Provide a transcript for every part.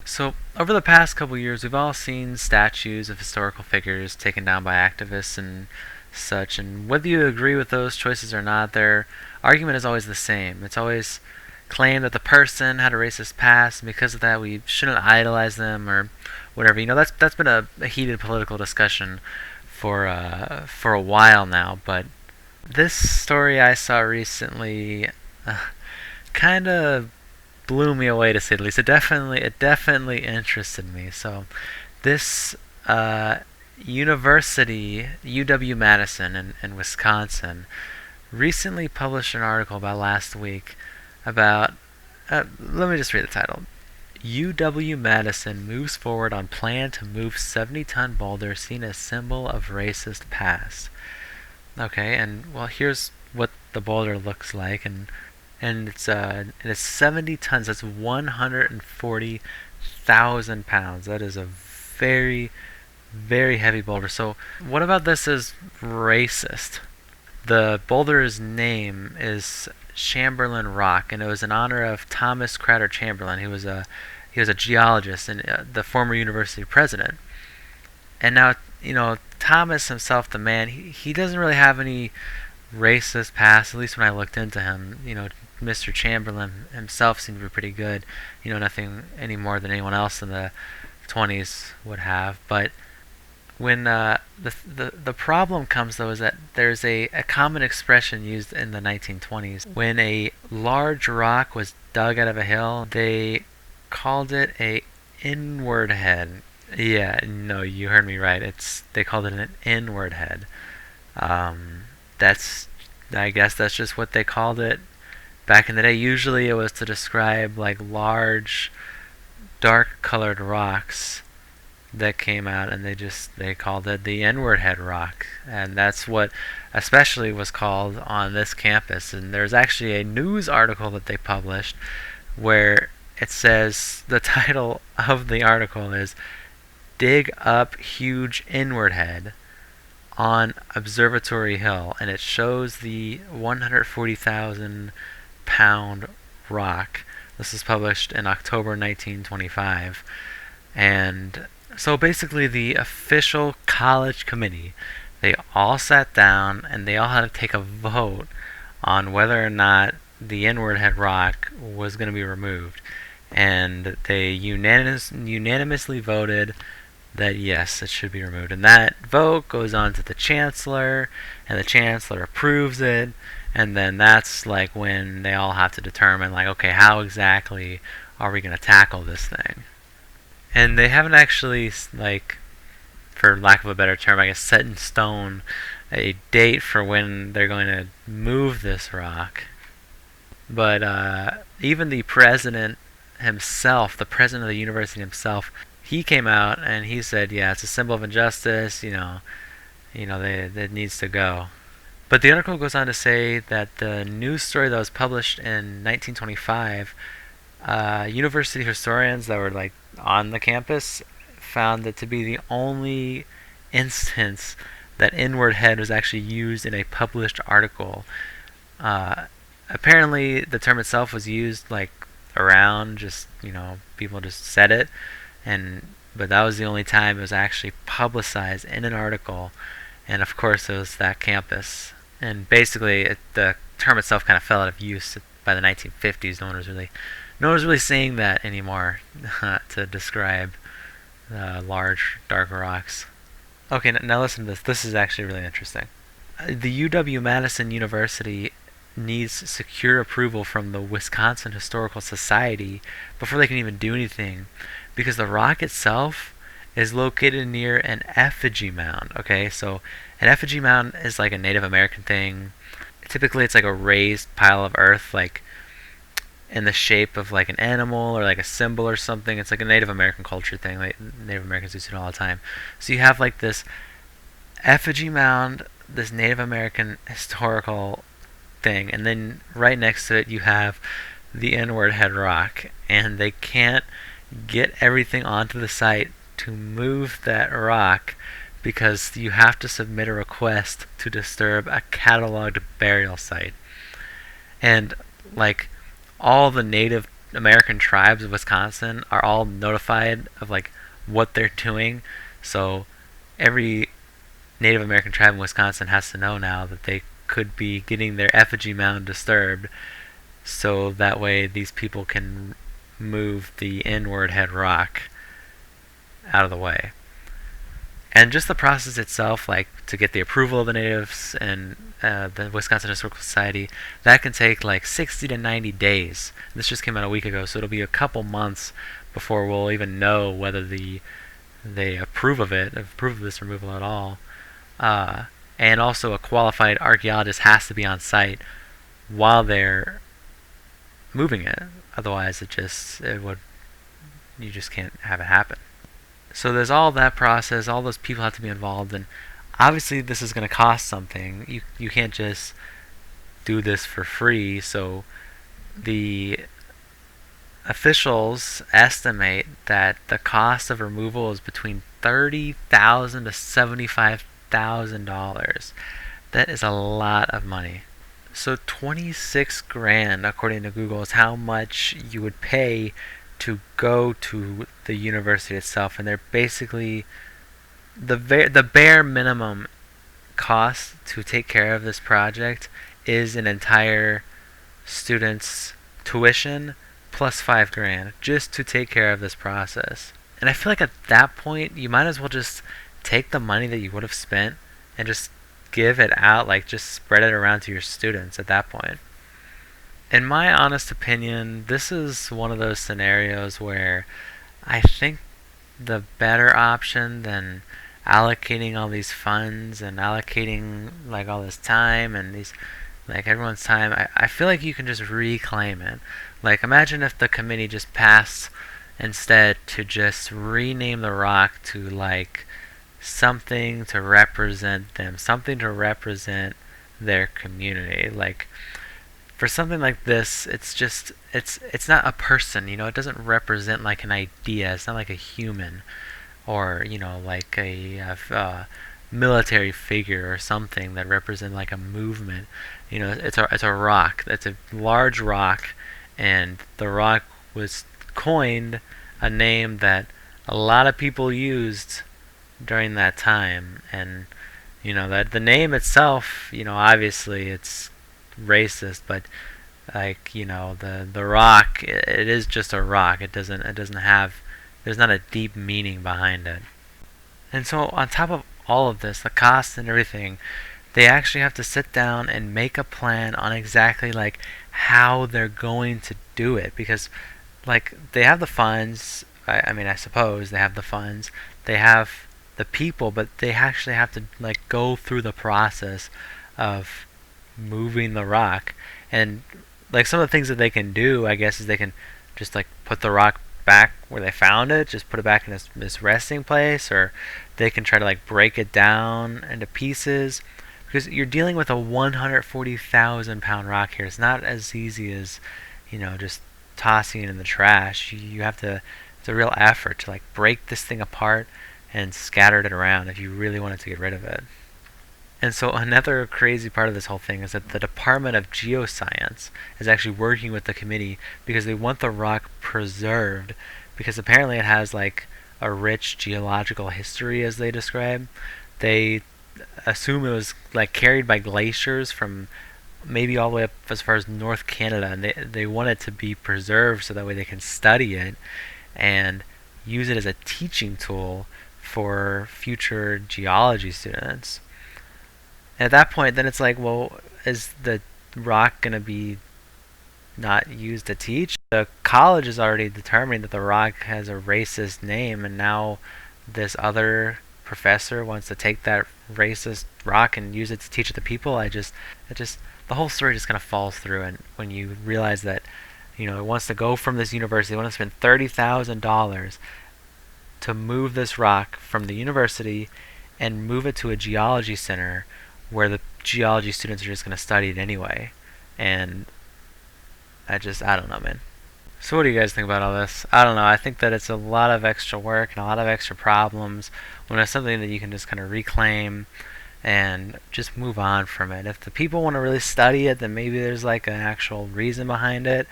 So, over the past couple years, we've all seen statues of historical figures taken down by activists and such, and whether you agree with those choices or not, their argument is always the same. It's always claimed that the person had a racist past, and because of that, we shouldn't idolize them or whatever. That's been a heated political discussion for a while now. But this story I saw recently kind of blew me away, to say the least. It definitely interested me. So this university, UW Madison in Wisconsin, recently published an article about last week about. Let me just read the title. UW Madison moves forward on plan to move 70-ton boulder seen as symbol of racist past. Okay, and well, here's what the boulder looks like, and it's 70 tons. That's 140,000 pounds. That is a very, very heavy boulder. So, what about this is racist? The boulder's name is Chamberlain Rock, and it was in honor of Thomas Crowder Chamberlain. He was a geologist and the former university president. And now, Thomas himself, the man, he doesn't really have any racist past, at least when I looked into him. Mr. Chamberlain himself seemed to be pretty good. Nothing any more than anyone else in the 20s would have. But when the problem comes, though, is that there's a common expression used in the 1920s. When a large rock was dug out of a hill, they called it a inward head. Yeah, no, you heard me right. They called it an inward head. That's I guess that's just what they called it back in the day. Usually it was to describe like large, dark colored rocks that came out, and they called it the inward head rock, and that's what especially was called on this campus. And there's actually a news article that they published where it says the title of the article is "Dig Up Huge Inward Head on Observatory Hill," and it shows the 140,000 pound rock. This was published in October 1925. And so basically the official college committee, they all sat down and they all had to take a vote on whether or not the inward head rock was going to be removed. And they unanimously voted that yes, it should be removed. And that vote goes on to the chancellor, and the chancellor approves it, and then that's like when they all have to determine, like, okay, how exactly are we going to tackle this thing? And they haven't actually, like, for lack of a better term, I guess, set in stone a date for when they're going to move this rock. But even the president himself, the president of the university himself, he came out and he said, yeah, it's a symbol of injustice, it needs to go. But the article goes on to say that the news story that was published in 1925, university historians that were like on the campus found it to be the only instance that inward head was actually used in a published article. Apparently, the term itself was used like around, just people just said it, but that was the only time it was actually publicized in an article, and of course it was that campus. And basically, the term itself kind of fell out of use by the 1950s. No one was really saying that anymore to describe large, dark rocks. Okay, now listen to this. This is actually really interesting. The UW-Madison University needs secure approval from the Wisconsin Historical Society before they can even do anything, because the rock itself is located near an effigy mound. Okay, so an effigy mound is like a Native American thing. Typically, it's like a raised pile of earth, like in the shape of like an animal or like a symbol or something. It's like a Native American culture thing. Like Native Americans used to do it all the time. So you have like this effigy mound, this Native American historical thing, and then right next to it you have the inward head rock, and they can't get everything onto the site to move that rock because you have to submit a request to disturb a cataloged burial site. And like all the native American tribes of Wisconsin are all notified of like what they're doing. So every Native American tribe in Wisconsin has to know now that they could be getting their effigy mound disturbed, so that way these people can move the inward head rock out of the way. And just the process itself, like to get the approval of the natives and the Wisconsin Historical Society, that can take like 60 to 90 days. This just came out a week ago, so it'll be a couple months before we'll even know whether they approve of it, approve of this removal at all. And also, a qualified archaeologist has to be on site while they're moving it. Otherwise, it would you just can't have it happen. So there's all that process. All those people have to be involved, and obviously this is going to cost something. You can't just do this for free. So the officials estimate that the cost of removal is between $30,000 to $75,000. That is a lot of money. So 26 grand, according to Google, is how much you would pay to go to the university itself, and they're basically the bare minimum cost to take care of this project is an entire student's tuition plus 5 grand just to take care of this process. And I feel like at that point you might as well just take the money that you would have spent and just give it out, like just spread it around to your students at that point. In my honest opinion, this is one of those scenarios where I think the better option than allocating all these funds and allocating like all this time and these like everyone's time, I feel like you can just reclaim it. Like imagine if the committee just passed instead to just rename the rock to like something to represent them, something to represent their community. Like for something like this, it's not a person, it doesn't represent like an idea. It's not like a human or like a military figure or something that represents like a movement. It's a rock. It's a large rock, and the rock was coined a name that a lot of people used during that time, and that the name itself, obviously it's racist, but like the rock, it is just a rock. It doesn't have, there's not a deep meaning behind it. And so on top of all of this, the cost and everything, they actually have to sit down and make a plan on exactly like how they're going to do it, because like they have the funds. I mean, I suppose they have the funds, they have the people, but they actually have to like go through the process of moving the rock. And like some of the things that they can do, I guess, is they can just like put the rock back where they found it, just put it back in its resting place, or they can try to like break it down into pieces, because you're dealing with a 140,000 pound rock here. It's not as easy as just tossing it in the trash. You have to, it's a real effort to like break this thing apart and scatter it around if you really wanted to get rid of it. And so another crazy part of this whole thing is that the Department of Geoscience is actually working with the committee because they want the rock preserved, because apparently it has like a rich geological history, as they describe. They assume it was like carried by glaciers from maybe all the way up as far as North Canada, and they want it to be preserved so that way they can study it and use it as a teaching tool for future geology students. And at that point, then it's like, well, is the rock going to be not used to teach? The college is already determining that the rock has a racist name, and now this other professor wants to take that racist rock and use it to teach the people. The whole story just kind of falls through, and when you realize that, it wants to go from this university, they want to spend $30,000 to move this rock from the university and move it to a geology center where the geology students are just going to study it anyway. And I don't know, man. So what do you guys think about all this? I don't know. I think that it's a lot of extra work and a lot of extra problems when it's something that you can just kind of reclaim and just move on from it. If the people want to really study it, then maybe there's like an actual reason behind it.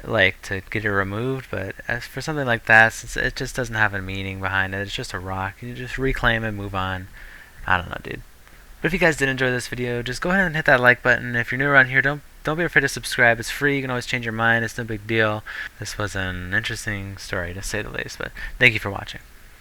like to get it removed, but as for something like that, since it just doesn't have a meaning behind it, it's just a rock. You just reclaim it, move on. I don't know, dude. But if you guys did enjoy this video, just go ahead and hit that like button. If you're new around here, don't be afraid to subscribe. It's free. You can always change your mind. It's no big deal. This was an interesting story, to say the least. But thank you for watching.